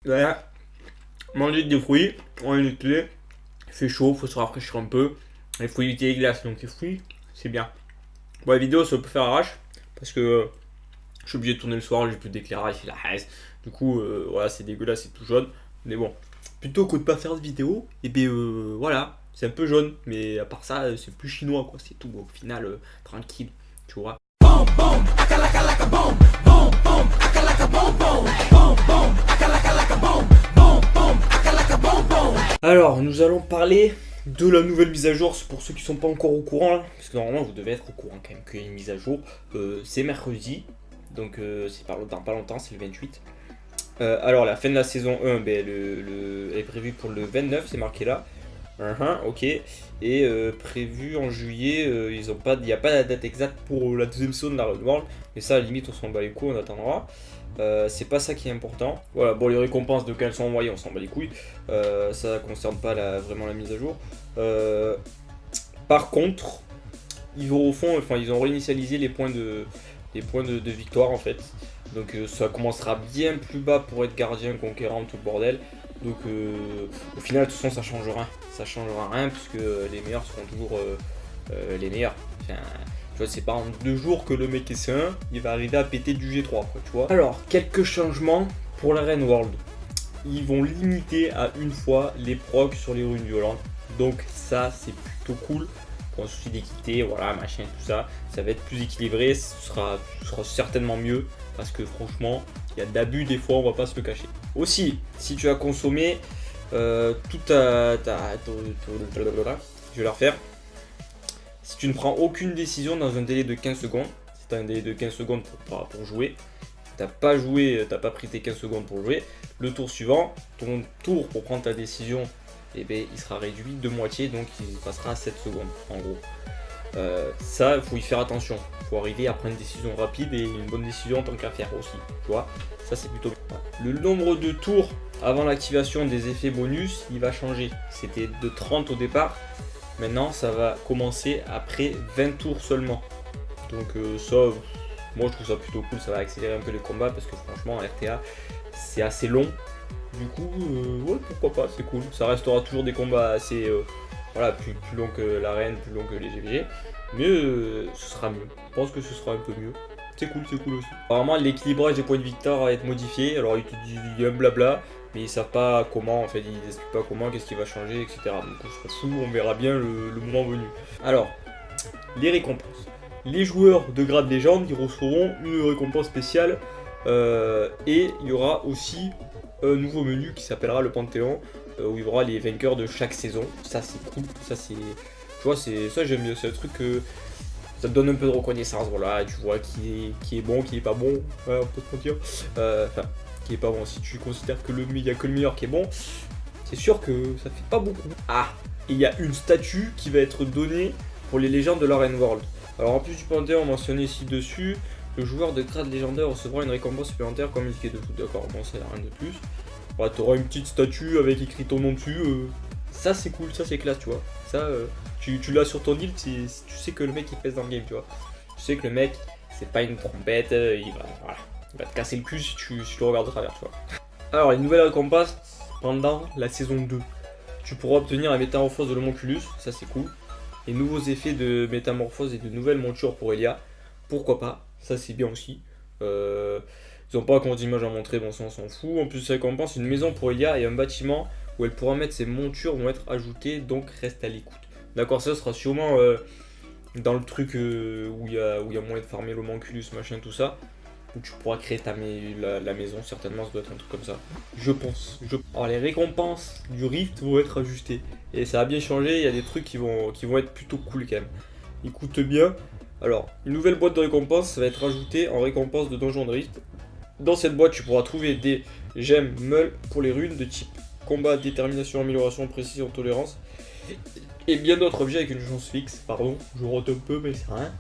Voilà, manger des fruits, on est clé. Il fait chaud, faut se rafraîchir un peu. Il faut éviter les glaces, donc les fruits, c'est bien. Bon, la vidéo, ça peut faire arrache, parce que je suis obligé de tourner le soir, j'ai plus d'éclairage, il a haise. Du coup, voilà, c'est dégueulasse, c'est tout jaune. Mais bon, plutôt que de pas faire de vidéo, et bien voilà, c'est un peu jaune. Mais à part ça, c'est plus chinois, quoi, c'est tout. Au final, tranquille, tu vois. Alors, nous allons parler de la nouvelle mise à jour. C'est pour ceux qui sont pas encore au courant, là, parce que normalement vous devez être au courant quand même qu'il y a une mise à jour. C'est mercredi, donc c'est dans pas longtemps, c'est le 28. Alors, la fin de la saison 1, ben, elle est prévue pour le 29, c'est marqué là. Ok. Et prévu en juillet, il n'y a pas la date exacte pour la deuxième saison de la Red World, mais ça, à la limite, on s'en bat les couilles, on attendra. C'est pas ça qui est important. Voilà, bon, les récompenses de quand elles sont envoyées, on s'en bat les couilles. Ça concerne pas vraiment la mise à jour. Par contre, ils ont réinitialisé les points de victoire en fait. Donc ça commencera bien plus bas pour être gardien, conquérant, tout le bordel. Donc au final, de toute façon, ça change rien. Ça changera rien puisque les meilleurs seront toujours les meilleurs. Enfin, tu vois, c'est pas en 2 jours que le mec est C1, il va arriver à péter du G3, quoi, tu vois. Alors, quelques changements pour la Reign World. Ils vont limiter à une fois les procs sur les runes violentes. Donc ça, c'est plutôt cool. Pour un souci d'équité, voilà, machin, tout ça. Ça va être plus équilibré, ce sera certainement mieux. Parce que franchement, il y a d'abus des fois, on va pas se le cacher. Aussi, si tu as consommé toute je vais la refaire. Si tu ne prends aucune décision dans un délai de 15 secondes, si tu as un délai de 15 secondes pour jouer, si tu n'as pas joué, tu n'as pas pris tes 15 secondes pour jouer, le tour suivant, ton tour pour prendre ta décision, eh bien, il sera réduit de moitié, donc il passera à 7 secondes en gros. Ça, il faut y faire attention. Il faut arriver à prendre une décision rapide et une bonne décision en tant qu'à faire aussi. Tu vois, ça c'est plutôt bien. Le nombre de tours avant l'activation des effets bonus, il va changer. C'était de 30 au départ. Maintenant, ça va commencer après 20 tours seulement. Donc ça, moi je trouve ça plutôt cool. Ça va accélérer un peu les combats parce que franchement, RTA, c'est assez long. Du coup, ouais, pourquoi pas, c'est cool. Ça restera toujours des combats assez... voilà, plus long que l'arène, plus long que les GVG. Mais ce sera mieux. Je pense que ce sera un peu mieux. C'est cool aussi. Apparemment, l'équilibrage des points de victoire va être modifié. Alors, ils te disent, il y a un blabla, mais ils savent pas comment, en fait, ils n'expliquent pas comment, qu'est-ce qui va changer, etc. Donc, on s'en fout, on verra bien le moment venu. Alors, les récompenses. Les joueurs de grade légende, ils recevront une récompense spéciale. Et il y aura aussi un nouveau menu qui s'appellera le Panthéon, où il y aura les vainqueurs de chaque saison. Ça c'est cool, ça c'est... Tu vois, ça j'aime bien, c'est un truc que... Ça te donne un peu de reconnaissance, voilà, tu vois qui est bon, qui est pas bon, ouais, on peut se mentir. Enfin, qui est pas bon, si tu considères que il y a que le meilleur qui est bon, c'est sûr que ça fait pas beaucoup. Ah, et il y a une statue qui va être donnée pour les légendes de la Reign World. Alors en plus du Panthéon mentionné ici-dessus, le joueur de grade légendaire recevra une récompense supplémentaire comme indiqué de foot, d'accord, bon c'est rien de plus. Bah, t'auras une petite statue avec écrit ton nom dessus. Ça c'est cool, ça c'est classe, tu vois. Ça, tu l'as sur ton île, tu sais que le mec il pèse dans le game, tu vois. Tu sais que le mec, c'est pas une trompette, il va te casser le cul si tu le regardes de travers, tu vois. Alors, les nouvelles récompenses pendant la saison 2. Tu pourras obtenir la métamorphose de l'homonculus, ça c'est cool. Les nouveaux effets de métamorphose et de nouvelles montures pour Elia, pourquoi pas, ça c'est bien aussi. Ils n'ont pas encore d'image à montrer, bon ça on s'en fout. En plus ça récompense, une maison pour Elia et un bâtiment où elle pourra mettre ses montures vont être ajoutées, donc reste à l'écoute. D'accord, ça sera sûrement dans le truc où il y a moyen de farmer l'homonculus, machin, tout ça. Où tu pourras créer la maison, certainement ça doit être un truc comme ça. Je pense. Alors les récompenses du Rift vont être ajustées. Et ça a bien changé, il y a des trucs qui vont être plutôt cool quand même. Écoute bien. Alors, une nouvelle boîte de récompenses va être ajoutée en récompense de Donjon de Rift. Dans cette boîte, tu pourras trouver des gemmes meules pour les runes de type combat, détermination, amélioration, précision, tolérance. Et bien d'autres objets avec une chance fixe. Pardon, je rote un peu, mais c'est rien.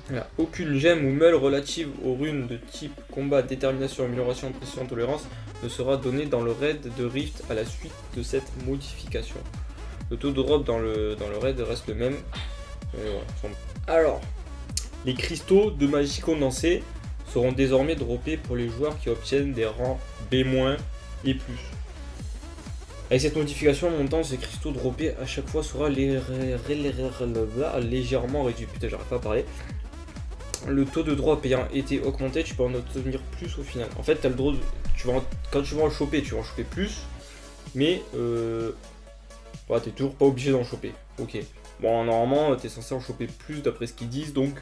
Voilà. Aucune gemme ou meule relative aux runes de type combat, détermination, amélioration, précision, tolérance ne sera donnée dans le raid de Rift à la suite de cette modification. Le taux de drop dans le raid reste le même. Voilà. Alors, les cristaux de magie condensée seront désormais droppés pour les joueurs qui obtiennent des rangs B- et plus. Avec cette modification, le montant de ces cristaux droppés à chaque fois sera légèrement réduit. Putain, j'arrive pas à parler. Le taux de drop ayant été augmenté, tu peux en obtenir plus au final. En fait, tu as le droit de, quand tu vas en choper, tu vas en choper plus, mais ouais, t'es toujours pas obligé d'en choper. Ok. Bon, normalement, t'es censé en choper plus d'après ce qu'ils disent, donc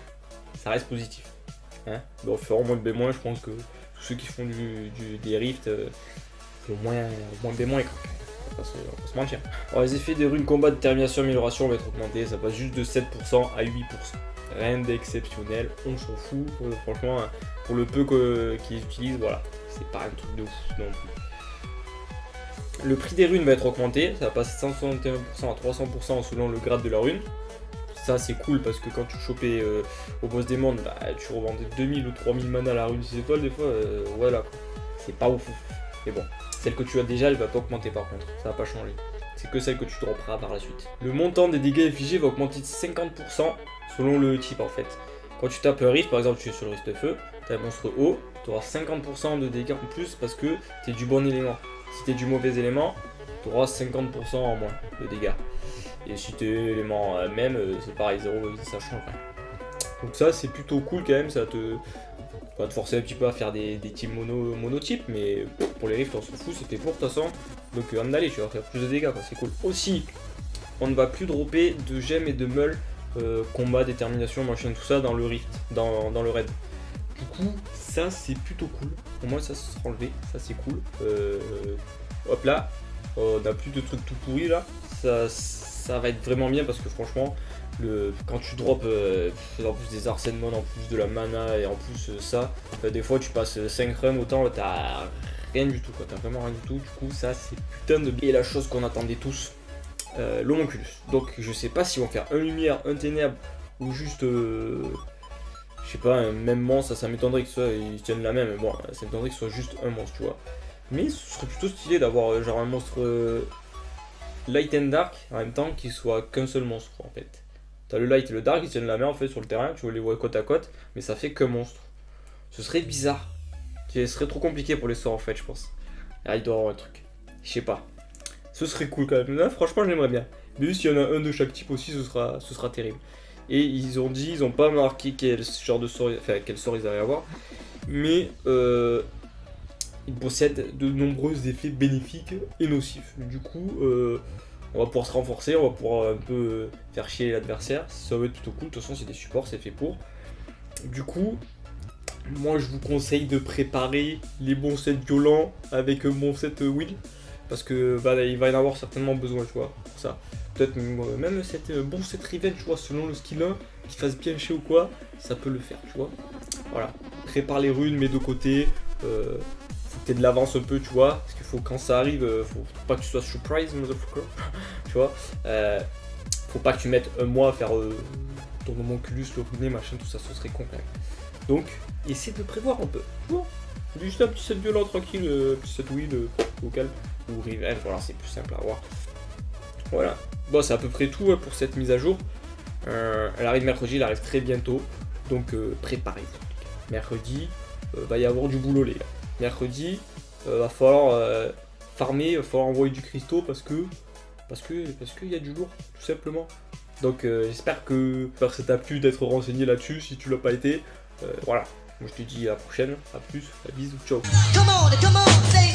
ça reste positif. Hein, bon, faire au moins de B-, je pense que tous ceux qui font des rifts, c'est au moins B-, quoi. On va pas se mentir. Alors, les effets des runes combat, détermination, amélioration vont être augmentés, ça passe juste de 7% à 8%. Rien d'exceptionnel, on s'en fout. Franchement, pour le peu qu'ils utilisent, voilà, c'est pas un truc de fou non plus. Le prix des runes va être augmenté, ça va passer de 161% à 300% selon le grade de la rune. Ça c'est cool parce que quand tu chopais au boss des mondes, bah, tu revendais 2000 ou 3000 mana à la rune 6 étoiles des fois, voilà quoi. C'est pas ouf. Mais bon, celle que tu as déjà, elle va pas augmenter par contre, ça va pas changer. C'est que celle que tu dropperas par la suite. Le montant des dégâts infligés va augmenter de 50% selon le type en fait. Quand tu tapes un rift, par exemple tu es sur le rift de feu, tu as un monstre haut, tu auras 50% de dégâts en plus parce que tu es du bon élément. Si tu es du mauvais élément, tu auras 50% en moins de dégâts. Et si tu es élément même, c'est pareil, 0, ça change rien. Donc ça c'est plutôt cool quand même, ça va te forcer un petit peu à faire des teams monotypes, mais pour les rifts on s'en fout, c'était pour de toute façon. Donc en aller, tu vas faire plus de dégâts, c'est cool. Aussi, on ne va plus dropper de gemmes et de meules, combat, détermination, machin, tout ça dans le rift, dans le raid. Du coup, ça c'est plutôt cool. Au moins ça sera enlevé, ça c'est cool. Hop là, on n'a plus de trucs tout pourris là. Ça va être vraiment bien parce que franchement, quand tu drops en plus des Arsène en plus de la mana et en plus ça, des fois tu passes 5 runs, autant t'as rien du tout quoi, t'as vraiment rien du tout. Du coup ça c'est putain de bien. Et la chose qu'on attendait tous, l'homonculus. Donc je sais pas si on va faire un lumière, un ténèbre ou juste je sais pas, un même monstre, ça m'étonnerait que ils tiennent la même, mais bon, ça m'étonnerait que ce soit juste un monstre, tu vois. Mais ce serait plutôt stylé d'avoir genre un monstre light and dark en même temps qui soit qu'un seul monstre en fait. T'as le light et le dark, ils tiennent la main en fait sur le terrain, tu les vois côte à côte, mais ça fait qu'un monstre. Ce serait bizarre. Ce serait trop compliqué pour les sorts en fait, je pense. Là, il doit y avoir un truc. Je sais pas. Ce serait cool quand même. Là, franchement, j'aimerais bien. Mais juste, s'il y en a un de chaque type aussi, ce sera terrible. Et ils ont dit, ils ont pas marqué quel genre de sort, enfin, quel sort ils allaient avoir. Mais ils possèdent de nombreux effets bénéfiques et nocifs. Du coup, on va pouvoir se renforcer, on va pouvoir un peu faire chier l'adversaire. Ça va être plutôt cool. De toute façon, c'est des supports, c'est fait pour. Du coup, moi je vous conseille de préparer les bons sets violents avec un bon set Will. Parce que bah, il va y en avoir certainement besoin, tu vois, pour ça. Peut-être même cette bon set revenge, tu vois, selon le skill 1, qui fasse bien chier ou quoi, ça peut le faire, tu vois. Voilà. Prépare les runes, mets de côté. Faut que t'aies de l'avance un peu, tu vois. Parce qu'il faut, quand ça arrive, faut pas que tu sois surprise, motherfucker. Tu vois. Faut pas que tu mettes un mois à faire ton homonculus, le ruiner, machin, tout ça, ce serait con quand même. Donc, essaie de prévoir un peu, tu vois. Juste un petit set violent tranquille, petit set Will local ou revenge, voilà, c'est plus simple à voir. Voilà. Bon, c'est à peu près tout pour cette mise à jour. Elle arrive mercredi, elle arrive très bientôt. Donc, préparez-vous. Mercredi, va y avoir du boulot, les gars. Mercredi, va falloir farmer, va falloir envoyer du cristaux parce qu'il y a du lourd, tout simplement. Donc, j'espère que ça t'a plu d'être renseigné là-dessus. Si tu l'as pas été, voilà. Moi je te dis à la prochaine, à plus, à bisous, ciao. Come on, say